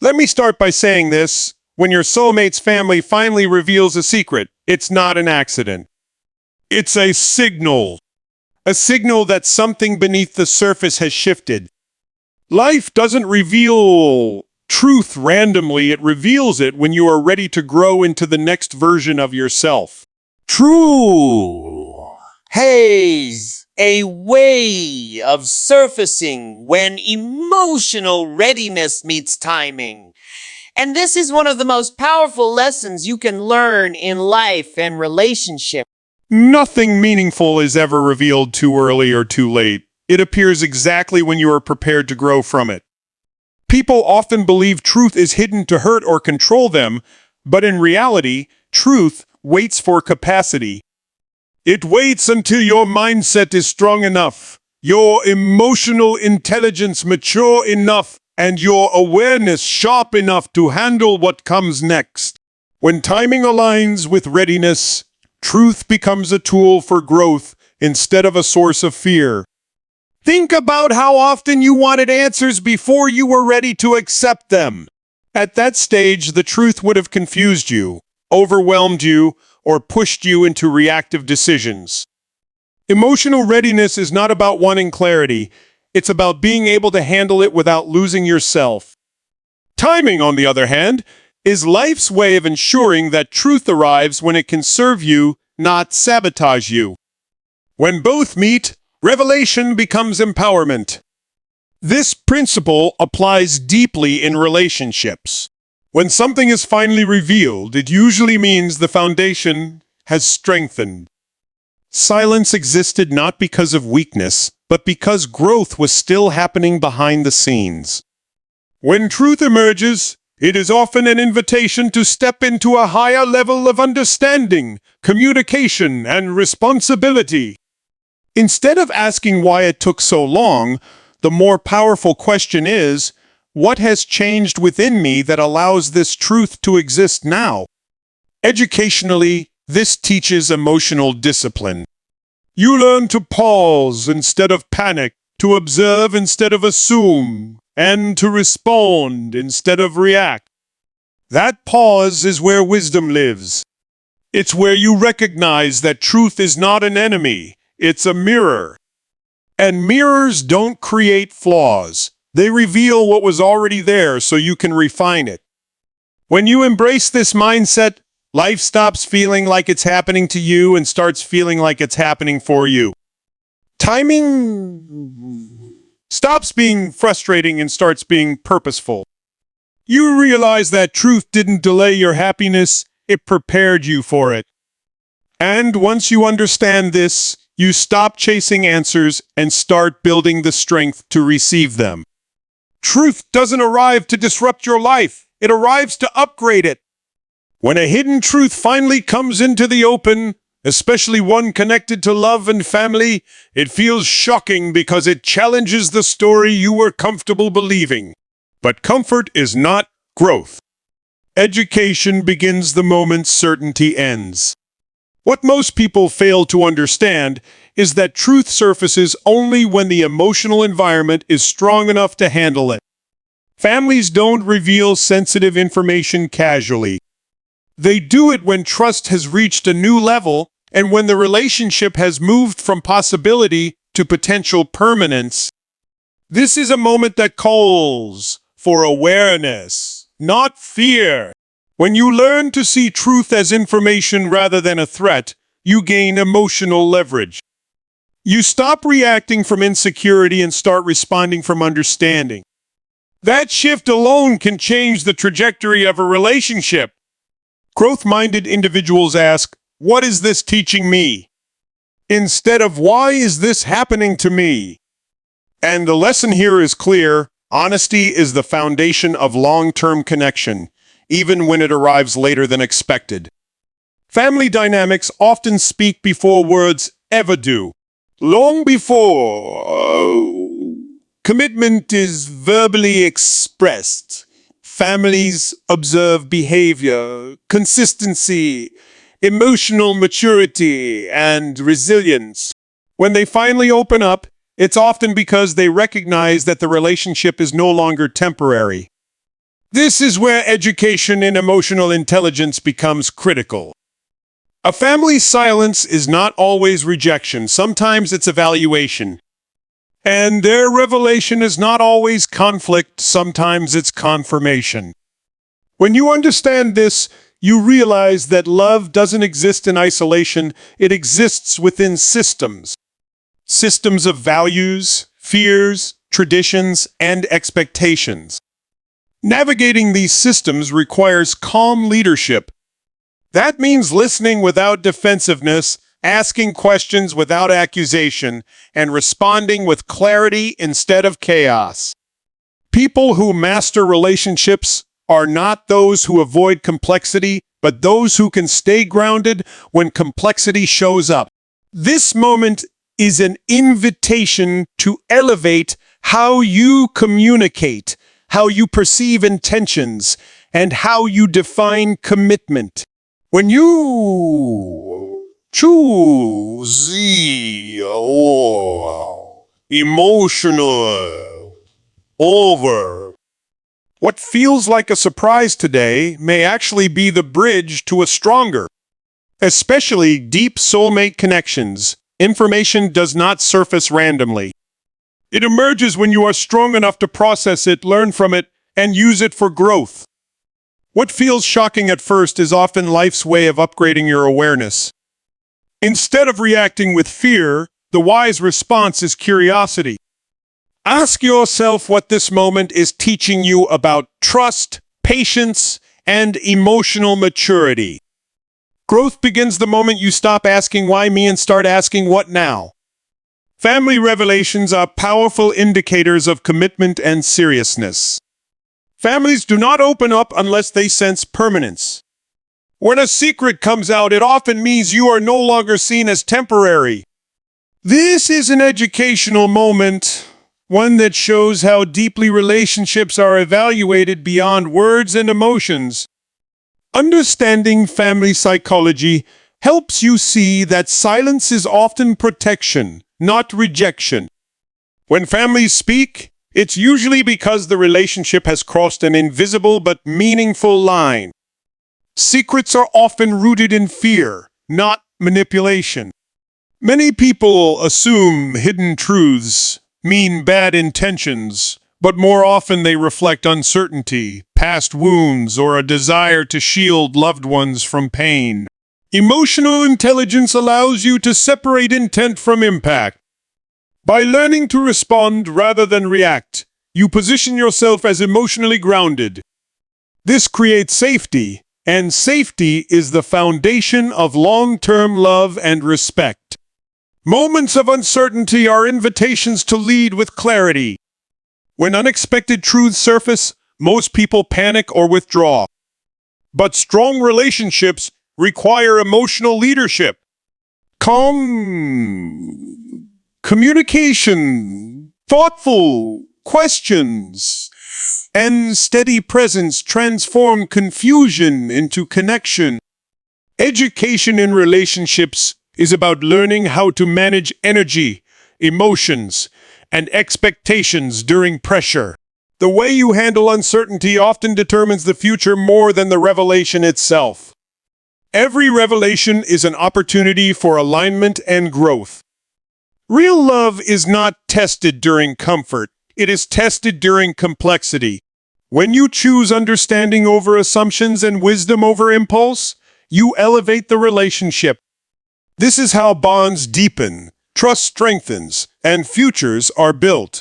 Let me start by saying this. When your soulmate's family finally reveals a secret, it's not an accident. It's a signal. A signal that something beneath the surface has shifted. Life doesn't reveal truth randomly. It reveals it when you are ready to grow into the next version of yourself. True has a way of surfacing when emotional readiness meets timing. And this is one of the most powerful lessons you can learn in life and relationship. Nothing meaningful is ever revealed too early or too late. It appears exactly when you are prepared to grow from it. People often believe truth is hidden to hurt or control them, but in reality, truth waits for capacity. It waits until your mindset is strong enough, your emotional intelligence mature enough, and your awareness sharp enough to handle what comes next. When timing aligns with readiness, truth becomes a tool for growth instead of a source of fear. Think about how often you wanted answers before you were ready to accept them. At that stage, the truth would have confused you, overwhelmed you, or pushed you into reactive decisions. Emotional readiness is not about wanting clarity. It's about being able to handle it without losing yourself. Timing, on the other hand, is life's way of ensuring that truth arrives when it can serve you, not sabotage you. When both meet, revelation becomes empowerment. This principle applies deeply in relationships. When something is finally revealed, it usually means the foundation has strengthened. Silence existed not because of weakness, but because growth was still happening behind the scenes. When truth emerges, it is often an invitation to step into a higher level of understanding, communication, and responsibility. Instead of asking why it took so long, the more powerful question is, what has changed within me that allows this truth to exist now? Educationally, this teaches emotional discipline. You learn to pause instead of panic, to observe instead of assume, and to respond instead of react. That pause is where wisdom lives. It's where you recognize that truth is not an enemy, it's a mirror. And mirrors don't create flaws. They reveal what was already there so you can refine it. When you embrace this mindset, life stops feeling like it's happening to you and starts feeling like it's happening for you. Timing stops being frustrating and starts being purposeful. You realize that truth didn't delay your happiness, it prepared you for it. And once you understand this, you stop chasing answers and start building the strength to receive them. Truth doesn't arrive to disrupt your life, it arrives to upgrade it. When a hidden truth finally comes into the open, especially one connected to love and family, it feels shocking because it challenges the story you were comfortable believing. But comfort is not growth. Education begins the moment certainty ends. What most people fail to understand is that truth surfaces only when the emotional environment is strong enough to handle it. Families don't reveal sensitive information casually. They do it when trust has reached a new level and when the relationship has moved from possibility to potential permanence. This is a moment that calls for awareness, not fear. When you learn to see truth as information rather than a threat, you gain emotional leverage. You stop reacting from insecurity and start responding from understanding. That shift alone can change the trajectory of a relationship. Growth-minded individuals ask, "What is this teaching me?" instead of "Why is this happening to me?" And the lesson here is clear. Honesty is the foundation of long-term connection, even when it arrives later than expected. Family dynamics often speak before words ever do. Long before commitment is verbally expressed, families observe behavior, consistency, emotional maturity, and resilience. When they finally open up, it's often because they recognize that the relationship is no longer temporary. This is where education in emotional intelligence becomes critical. A family's silence is not always rejection. Sometimes it's evaluation. And their revelation is not always conflict. Sometimes it's confirmation. When you understand this, you realize that love doesn't exist in isolation. It exists within systems. Systems of values, fears, traditions, and expectations. Navigating these systems requires calm leadership. That means listening without defensiveness, asking questions without accusation, and responding with clarity instead of chaos. People who master relationships are not those who avoid complexity, but those who can stay grounded when complexity shows up. This moment is an invitation to elevate how you communicate, how you perceive intentions, and how you define commitment. When you choose the emotional over what feels like a surprise today may actually be the bridge to a stronger, especially deep soulmate connections. Information does not surface randomly. It emerges when you are strong enough to process it, learn from it, and use it for growth. What feels shocking at first is often life's way of upgrading your awareness. Instead of reacting with fear, the wise response is curiosity. Ask yourself what this moment is teaching you about trust, patience, and emotional maturity. Growth begins the moment you stop asking why me and start asking what now. Family revelations are powerful indicators of commitment and seriousness. Families do not open up unless they sense permanence. When a secret comes out, it often means you are no longer seen as temporary. This is an educational moment, one that shows how deeply relationships are evaluated beyond words and emotions. Understanding family psychology helps you see that silence is often protection, not rejection. When families speak, it's usually because the relationship has crossed an invisible but meaningful line. Secrets are often rooted in fear, not manipulation. Many people assume hidden truths mean bad intentions, but more often they reflect uncertainty, past wounds, or a desire to shield loved ones from pain. Emotional intelligence allows you to separate intent from impact. By learning to respond rather than react, you position yourself as emotionally grounded. This creates safety, and safety is the foundation of long-term love and respect. Moments of uncertainty are invitations to lead with clarity. When unexpected truths surface, most people panic or withdraw. But strong relationships require emotional leadership. Calm communication, thoughtful questions, and steady presence transform confusion into connection. Education in relationships is about learning how to manage energy, emotions, and expectations during pressure. The way you handle uncertainty often determines the future more than the revelation itself. Every revelation is an opportunity for alignment and growth. Real love is not tested during comfort. It is tested during complexity. When you choose understanding over assumptions and wisdom over impulse, you elevate the relationship. This is how bonds deepen, trust strengthens, and futures are built.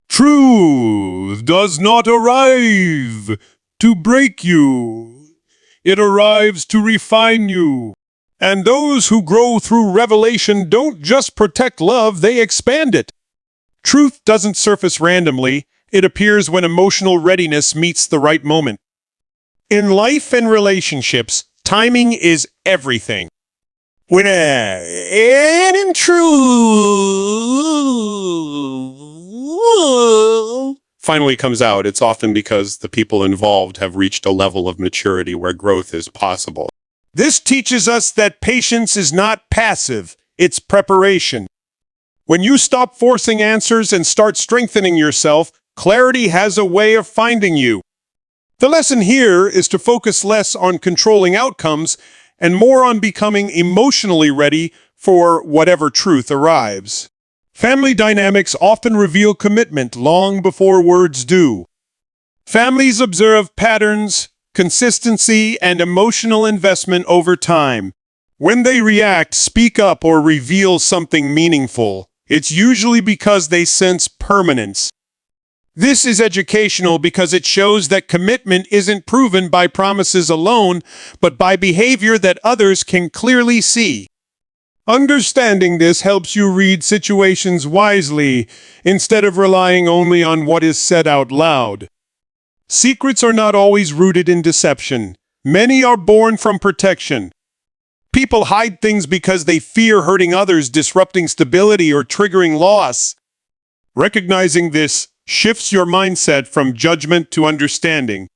Truth does not arrive to break you. It arrives to refine you. And those who grow through revelation don't just protect love, they expand it. Truth doesn't surface randomly. It appears when emotional readiness meets the right moment. In life and relationships, timing is everything. When in truth finally comes out, it's often because the people involved have reached a level of maturity where growth is possible. This teaches us that patience is not passive, it's preparation. When you stop forcing answers and start strengthening yourself, clarity has a way of finding you. The lesson here is to focus less on controlling outcomes and more on becoming emotionally ready for whatever truth arrives. Family dynamics often reveal commitment long before words do. Families observe patterns, consistency, and emotional investment over time. When they react, speak up, or reveal something meaningful, it's usually because they sense permanence. This is educational because it shows that commitment isn't proven by promises alone, but by behavior that others can clearly see. Understanding this helps you read situations wisely instead of relying only on what is said out loud. Secrets are not always rooted in deception. Many are born from protection. People hide things because they fear hurting others, disrupting stability, or triggering loss. Recognizing this shifts your mindset from judgment to understanding.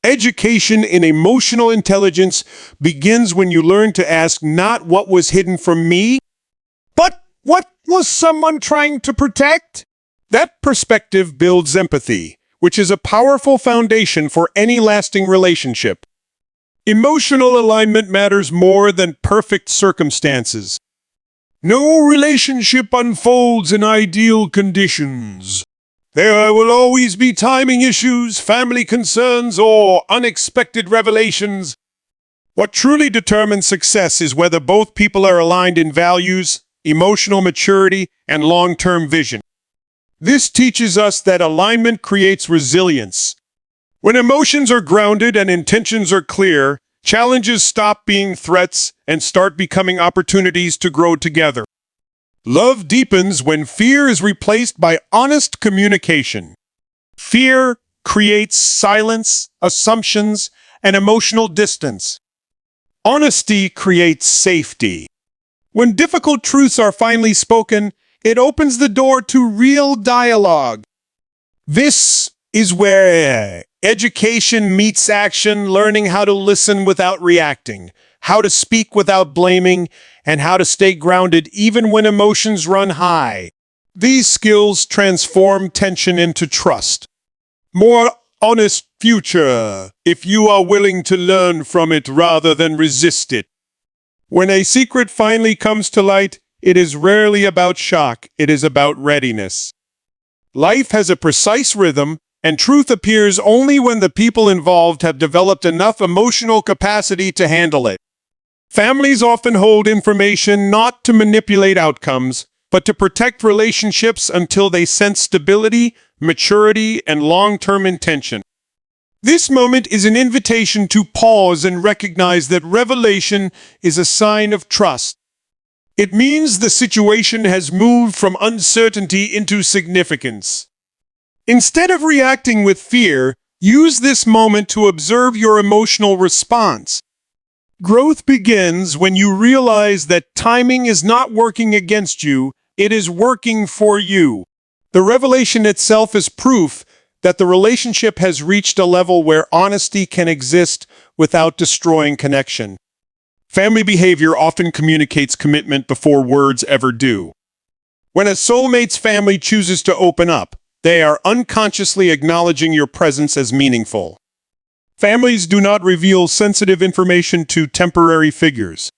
Education in emotional intelligence begins when you learn to ask not what was hidden from me, but what was someone trying to protect? That perspective builds empathy, which is a powerful foundation for any lasting relationship. Emotional alignment matters more than perfect circumstances. No relationship unfolds in ideal conditions. There will always be timing issues, family concerns, or unexpected revelations. What truly determines success is whether both people are aligned in values, emotional maturity, and long-term vision. This teaches us that alignment creates resilience. When emotions are grounded and intentions are clear, challenges stop being threats and start becoming opportunities to grow together. Love deepens when fear is replaced by honest communication. Fear creates silence, assumptions, and emotional distance. Honesty creates safety. When difficult truths are finally spoken, it opens the door to real dialogue. This is where education meets action, learning how to listen without reacting, how to speak without blaming, and how to stay grounded even when emotions run high. These skills transform tension into trust. More honest future if you are willing to learn from it rather than resist it. When a secret finally comes to light, it is rarely about shock, it is about readiness. Life has a precise rhythm, and truth appears only when the people involved have developed enough emotional capacity to handle it. Families often hold information not to manipulate outcomes, but to protect relationships until they sense stability, maturity, and long-term intention. This moment is an invitation to pause and recognize that revelation is a sign of trust. It means the situation has moved from uncertainty into significance. Instead of reacting with fear, use this moment to observe your emotional response. Growth begins when you realize that timing is not working against you, it is working for you. The revelation itself is proof that the relationship has reached a level where honesty can exist without destroying connection. Family behavior often communicates commitment before words ever do. When a soulmate's family chooses to open up, they are unconsciously acknowledging your presence as meaningful. Families do not reveal sensitive information to temporary figures.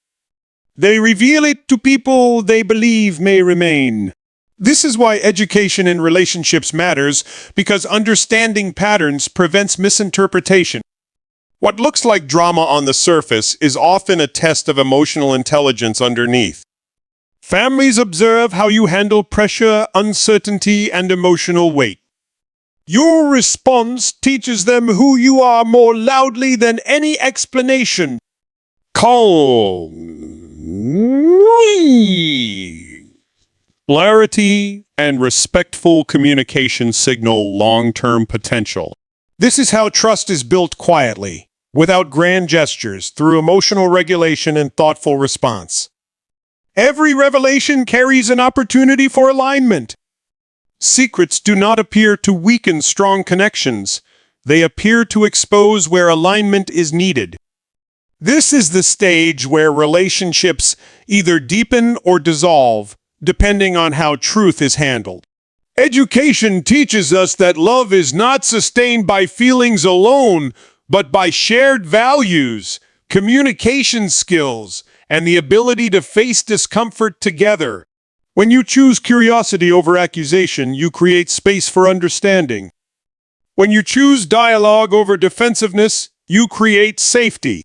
They reveal it to people they believe may remain. This is why education in relationships matters, because understanding patterns prevents misinterpretation. What looks like drama on the surface is often a test of emotional intelligence underneath. Families observe how you handle pressure, uncertainty, and emotional weight. Your response teaches them who you are more loudly than any explanation. Calm. Clarity and respectful communication signal long-term potential. This is how trust is built quietly, without grand gestures, through emotional regulation and thoughtful response. Every revelation carries an opportunity for alignment. Secrets do not appear to weaken strong connections. They appear to expose where alignment is needed. This is the stage where relationships either deepen or dissolve, depending on how truth is handled. Education teaches us that love is not sustained by feelings alone, but by shared values, communication skills, and the ability to face discomfort together. When you choose curiosity over accusation, you create space for understanding. When you choose dialogue over defensiveness, you create safety.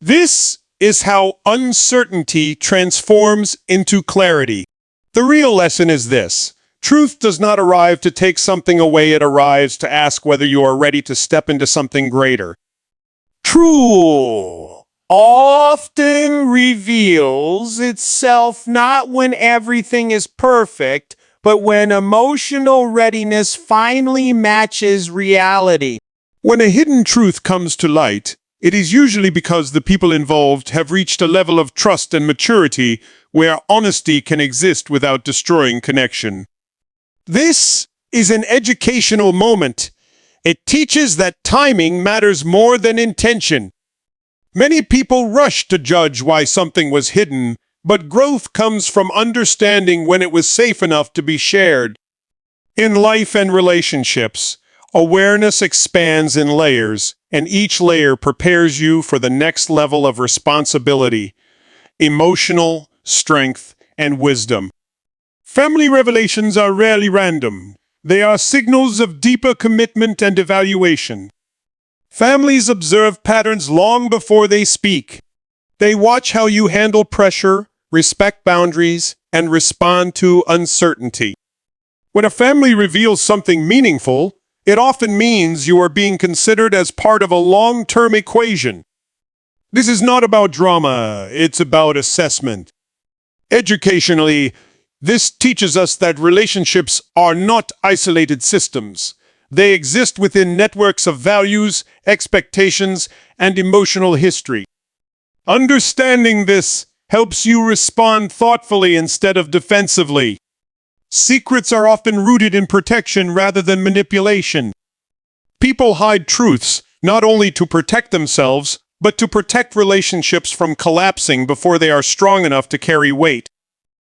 This is how uncertainty transforms into clarity. The real lesson is this. Truth does not arrive to take something away, it arrives to ask whether you are ready to step into something greater. Truth often reveals itself not when everything is perfect, but when emotional readiness finally matches reality. When a hidden truth comes to light, it is usually because the people involved have reached a level of trust and maturity where honesty can exist without destroying connection. This is an educational moment. It teaches that timing matters more than intention. Many people rush to judge why something was hidden, but growth comes from understanding when it was safe enough to be shared. In life and relationships, awareness expands in layers, and each layer prepares you for the next level of responsibility, emotional strength, and wisdom. Family revelations are rarely random. They are signals of deeper commitment and evaluation. Families observe patterns long before they speak. They watch how you handle pressure, respect boundaries, and respond to uncertainty. When a family reveals something meaningful, it often means you are being considered as part of a long-term equation. This is not about drama, it's about assessment. Educationally, this teaches us that relationships are not isolated systems. They exist within networks of values, expectations, and emotional history. Understanding this helps you respond thoughtfully instead of defensively. Secrets are often rooted in protection rather than manipulation. People hide truths not only to protect themselves, but to protect relationships from collapsing before they are strong enough to carry weight.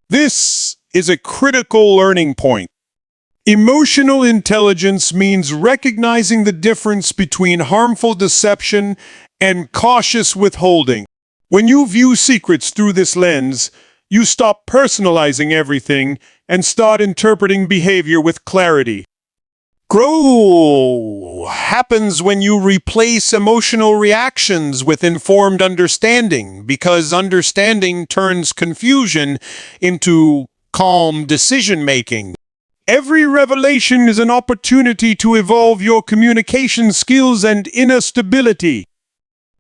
This is a critical learning point. Emotional intelligence means recognizing the difference between harmful deception and cautious withholding. When you view secrets through this lens, you stop personalizing everything and start interpreting behavior with clarity. Growth happens when you replace emotional reactions with informed understanding, because understanding turns confusion into calm decision-making. Every revelation is an opportunity to evolve your communication skills and inner stability.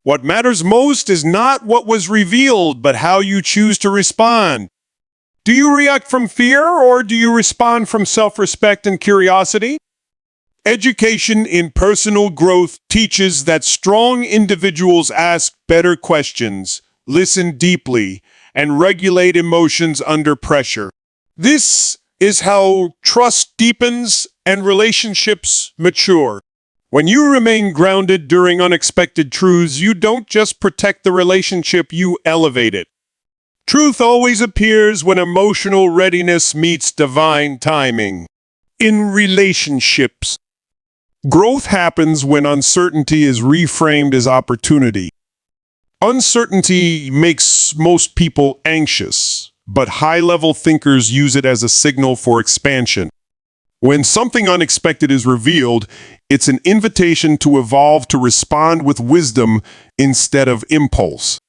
What matters most is not what was revealed, but how you choose to respond. Do you react from fear, or do you respond from self-respect and curiosity? Education in personal growth teaches that strong individuals ask better questions, listen deeply, and regulate emotions under pressure. This is how trust deepens and relationships mature. When you remain grounded during unexpected truths, you don't just protect the relationship, you elevate it. Truth always appears when emotional readiness meets divine timing. In relationships, growth happens when uncertainty is reframed as opportunity. Uncertainty makes most people anxious, but high-level thinkers use it as a signal for expansion. When something unexpected is revealed, it's an invitation to evolve, to respond with wisdom instead of impulse.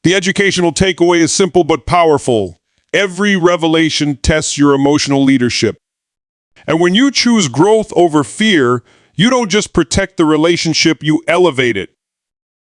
The educational takeaway is simple but powerful. Every revelation tests your emotional leadership. And when you choose growth over fear, you don't just protect the relationship, you elevate it.